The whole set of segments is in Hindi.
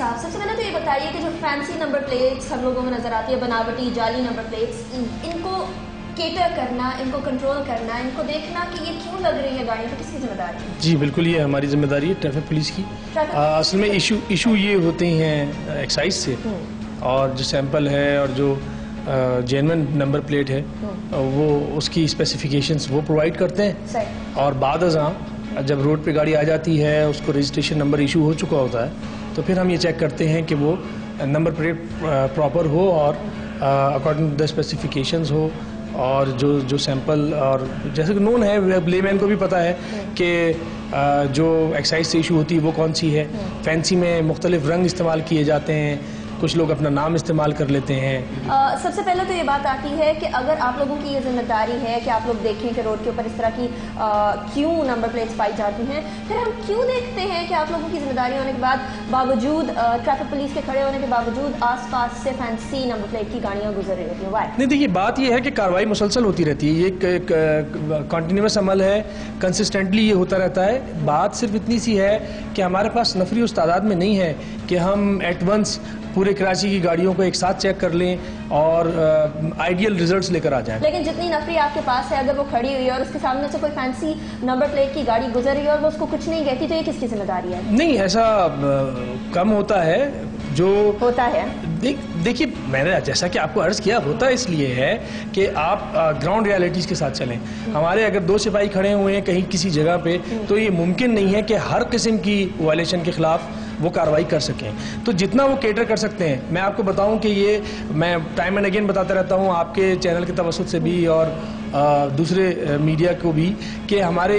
साहब, सबसे पहले तो ये बताइए कि जो फैंसी नंबर प्लेट्स हम लोगों में नजर आती है, बनावटी जाली नंबर प्लेट्स, इनको केटर करना, इनको कंट्रोल करना, इनको देखना कि ये क्यों लग रही है गाड़ी, तो किसकी जिम्मेदारी है? जी बिल्कुल, ये हमारी जिम्मेदारी है, ट्रैफिक पुलिस की। असल में इशू ये होते हैं एक्साइज से, और जो सैंपल है और जो जेन्युइन नंबर प्लेट है वो उसकी स्पेसिफिकेशंस वो प्रोवाइड करते हैं, और बाद जब रोड पे गाड़ी आ जाती है उसको रजिस्ट्रेशन नंबर इशू हो चुका होता है तो फिर हम ये चेक करते हैं कि वो नंबर प्लेट प्रॉपर हो और अकॉर्डिंग टू द स्पेसिफिकेशंस हो, और जो सैंपल, और जैसे कि नोन है, ब्लेमैन को भी पता है कि जो एक्साइज से इशू होती है वो कौन सी है। फैंसी में मुख्तलिफ रंग इस्तेमाल किए जाते हैं, कुछ लोग अपना नाम इस्तेमाल कर लेते हैं। सबसे पहले तो ये बात आती है कि अगर आप लोगों की ये जिम्मेदारी है कि आप लोग देखें कि रोड के ऊपर इस तरह की क्यों नंबर प्लेट्स पाई जाती हैं, फिर हम क्यों देखते हैं कि आप लोगों की जिम्मेदारी होने के बाद बावजूद ट्रैफिक पुलिस के खड़े होने के बावजूद आसपास से फैंसी नंबर प्लेट की गाड़ियाँ गुजर रही होती हैं? वाई नहीं, देखिए बात यह है कि कार्रवाई मुसलसल होती रहती है, ये एक कंटिन्यूस अमल है, कंसिस्टेंटली ये होता रहता है। बात सिर्फ इतनी सी है कि हमारे पास नफरी उस तादाद में नहीं है कि हम एट वंस पूरे कराची की गाड़ियों को एक साथ चेक कर लें और आइडियल रिजल्ट्स लेकर आ जाएं। लेकिन जितनी नफरी आपके पास है, अगर वो खड़ी हुई है और उसके सामने से कोई फैंसी नंबर प्लेट की गाड़ी गुजर रही है और वो उसको कुछ नहीं कहती, तो ये किसकी जिम्मेदारी है? नहीं, ऐसा कम होता है जो होता है। देखिए, मैंने जैसा कि आपको अर्ज किया, होता इसलिए है कि आप ग्राउंड रियलिटीज के साथ चलें। हमारे अगर 2 सिपाही खड़े हुए हैं कहीं किसी जगह पे, तो ये मुमकिन नहीं है कि हर किस्म की वायलेशन के खिलाफ वो कार्रवाई कर सकें। तो जितना वो केटर कर सकते हैं, मैं आपको बताऊं कि ये मैं टाइम एंड अगेन बताता रहता हूं आपके चैनल के तवसुत से भी और दूसरे मीडिया को भी, कि हमारे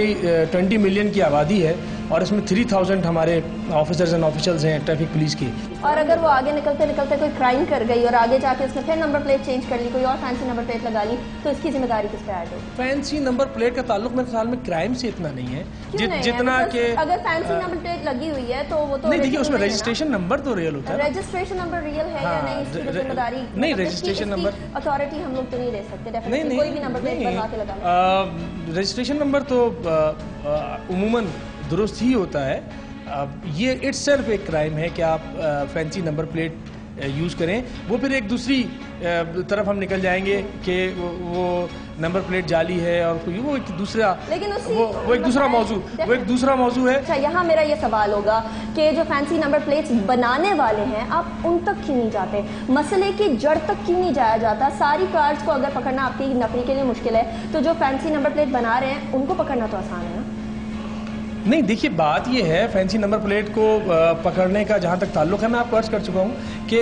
20 मिलियन की आबादी है और इसमें 3000 हमारे ऑफिसर्स एंड ऑफिशियल्स हैं ट्रैफिक पुलिस की। और अगर वो आगे निकलते निकलते कोई क्राइम कर गई और आगे जाके उसने फिर नंबर प्लेट चेंज कर ली, कोई और फैंसी नंबर प्लेट लगा ली, तो इसकी जिम्मेदारी किस पे आएगी? फैंसी नंबर प्लेट का ताल्लुक मेरे ख्याल में क्राइम से इतना नहीं है जितना कि अगर फैंसी नंबर प्लेट लगी हुई है तो वो तो नहीं, देखिए उसमें रजिस्ट्रेशन नंबर तो रियल होता है। रजिस्ट्रेशन नंबर रियल है या नहीं, इसकी जिम्मेदारी नहीं, रजिस्ट्रेशन नंबर अथॉरिटी हम लोग तो नहीं ले सकते, डेफिनेटली कोई भी नंबर प्लेट बनवा के लगा। रजिस्ट्रेशन नंबर तो उमूमन दुरुस्त ही होता है। ये इट्सेल्फ एक क्राइम है कि आप फैंसी नंबर प्लेट यूज़ करें। वो फिर एक दूसरी तरफ हम निकल जाएंगे कि वो नंबर प्लेट जाली है और कोई वो एक दूसरा, लेकिन वो एक दूसरा मौजू है। अच्छा, यहाँ मेरा ये सवाल होगा कि जो फैंसी नंबर प्लेट्स बनाने वाले हैं, आप उन तक क्यों नहीं जाते? मसले की जड़ तक क्यों नहीं जाया जाता? सारी कार्स को अगर पकड़ना आपकी नफरी के लिए मुश्किल है, तो जो फैंसी नंबर प्लेट बना रहे हैं उनको पकड़ना तो आसान है ना? नहीं, देखिए बात ये है, फैंसी नंबर प्लेट को पकड़ने का जहाँ तक ताल्लुक है, मैं आपको अर्ज कर चुका हूँ कि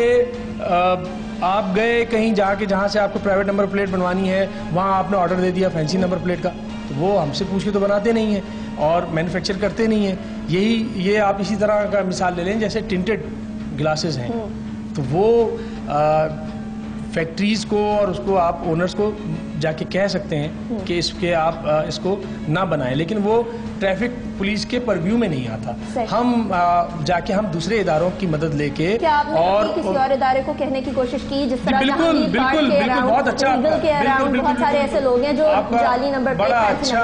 आप गए कहीं जाके जहाँ से आपको प्राइवेट नंबर प्लेट बनवानी है, वहाँ आपने ऑर्डर दे दिया फैंसी नंबर प्लेट का, तो वो हमसे पूछ के तो बनाते नहीं हैं और मैन्युफैक्चर करते नहीं हैं। ये आप इसी तरह का मिसाल ले लें, जैसे टिंटेड ग्लासेस हैं, तो वो फैक्ट्रीज को और उसको आप ओनर्स को जाके कह सकते हैं कि इसके आप इसको ना बनाएं, लेकिन वो ट्रैफिक पुलिस के परव्यू में नहीं आता। हम जाके हम दूसरे इदारों की मदद लेके, क्या आपने और किसी और इदारे को कहने की कोशिश की? जिस तरह बिल्कुल, बहुत अच्छा, बहुत सारे ऐसे लोग हैं जो जाली नंबर बड़ा अच्छा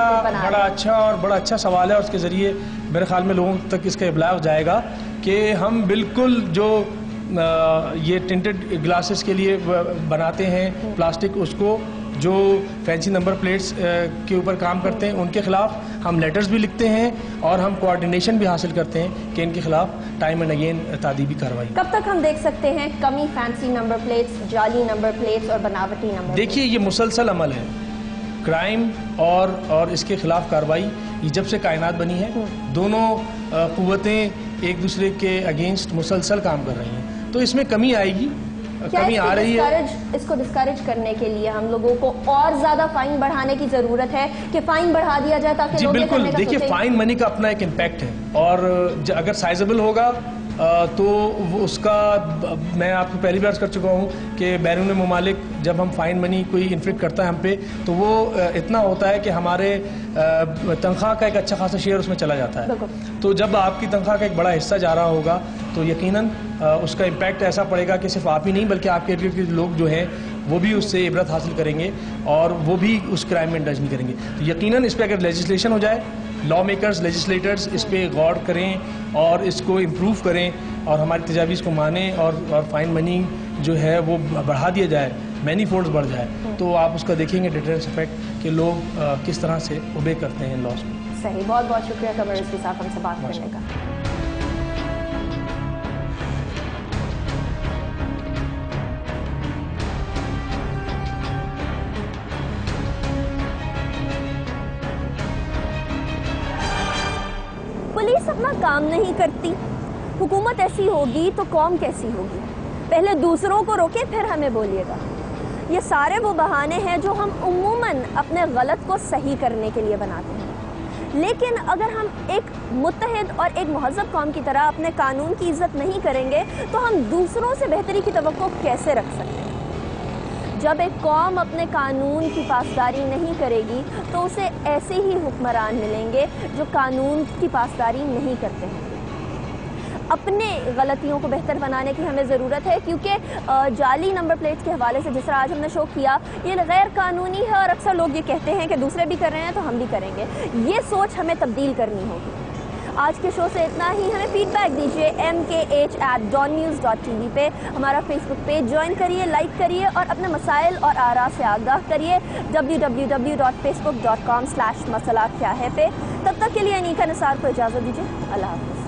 और बड़ा अच्छा सवाल है, और उसके जरिए मेरे ख्याल में लोगों तक इसका इब्लाग जाएगा कि हम बिल्कुल जो ये टिंटेड ग्लासेस के लिए बनाते हैं प्लास्टिक, उसको जो फैंसी नंबर प्लेट्स के ऊपर काम करते हैं उनके खिलाफ हम लेटर्स भी लिखते हैं और हम कोऑर्डिनेशन भी हासिल करते हैं कि इनके खिलाफ टाइम एंड अगेन तादीबी कार्रवाई। कब तक हम देख सकते हैं कमी फैंसी नंबर प्लेट्स, जाली नंबर प्लेट्स और बनावटी नंबर? देखिए, ये मुसलसल अमल है, क्राइम और इसके खिलाफ कार्रवाई ये जब से कायनात बनी है, दोनों कुव्वतें एक दूसरे के अगेंस्ट मुसलसल काम कर रही हैं, तो इसमें कमी आएगी, कमी आ रही है। इसको डिस्करेज करने के लिए हम लोगों को और ज्यादा फाइन बढ़ाने की जरूरत है कि फाइन बढ़ा दिया जाए ताकि लोग बिल्कुल, देखिए फाइन मनी का अपना एक इम्पैक्ट है, और अगर साइजेबल होगा तो वो उसका, मैं आपको पहली बार कर चुका हूँ कि बैरून ममालिक जब हम फाइन मनी कोई इन्फ्लिक्ट करता है हम पे, तो वो इतना होता है कि हमारे तनख्वाह का एक अच्छा खासा शेयर उसमें चला जाता है। तो जब आपकी तनख्वाह का एक बड़ा हिस्सा जा रहा होगा तो यकीनन उसका इम्पैक्ट ऐसा पड़ेगा कि सिर्फ आप ही नहीं बल्कि आपके इर्द गिर्द लोग जो हैं वो भी उससे इबरत हासिल करेंगे और वो भी उस क्राइम में इंडल्ज नहीं करेंगे। तो यकीनन इस पर अगर लेजिस्लेशन हो जाए, लॉ मेकर्स, लेजिस्लेटर्स इस पर गौर करें और इसको इम्प्रूव करें और हमारी तजावीज़ को माने और फाइन मनी जो है वो बढ़ा दिया जाए, मैनी फोल्ड्स बढ़ जाए, तो आप उसका देखेंगे डिटरेंस इफेक्ट कि लोग किस तरह से ओबे करते हैं लॉस में। सही, बहुत बहुत शुक्रिया कमर इसके साथ हमसे बात करने का। पुलिस अपना काम नहीं करती, हुकूमत ऐसी होगी तो कौम कैसी होगी। पहले दूसरों को रोके फिर हमें बोलिएगा। ये सारे वो बहाने हैं जो हम उम्मूमन अपने गलत को सही करने के लिए बनाते हैं। लेकिन अगर हम एक मुत्तहिद और एक महज़्ज़ब कौम की तरह अपने कानून की इज्जत नहीं करेंगे तो हम दूसरों से बेहतरी की तवक्को कैसे रख सकते हैं। जब एक कौम अपने कानून की पासदारी नहीं करेगी तो उसे ऐसे ही हुक्मरान मिलेंगे जो कानून की पासदारी नहीं करते हैं। अपने गलतियों को बेहतर बनाने की हमें ज़रूरत है, क्योंकि जाली नंबर प्लेट्स के हवाले से जिस तरह आज हमने शो किया, ये गैर कानूनी है और अक्सर लोग ये कहते हैं कि दूसरे भी कर रहे हैं तो हम भी करेंगे। ये सोच हमें तब्दील करनी होगी। आज के शो से इतना ही। हमें फीडबैक दीजिए mkh@dawnnews.tv पे। हमारा फेसबुक पेज ज्वाइन करिए, लाइक करिए और अपने मसाइल और आरा से आगाह करिए www.facebook.com/मसला क्या है पे। तब तक के लिए अनीका निसार को इजाज़त दीजिए। अल्लाह हाफ़िज़।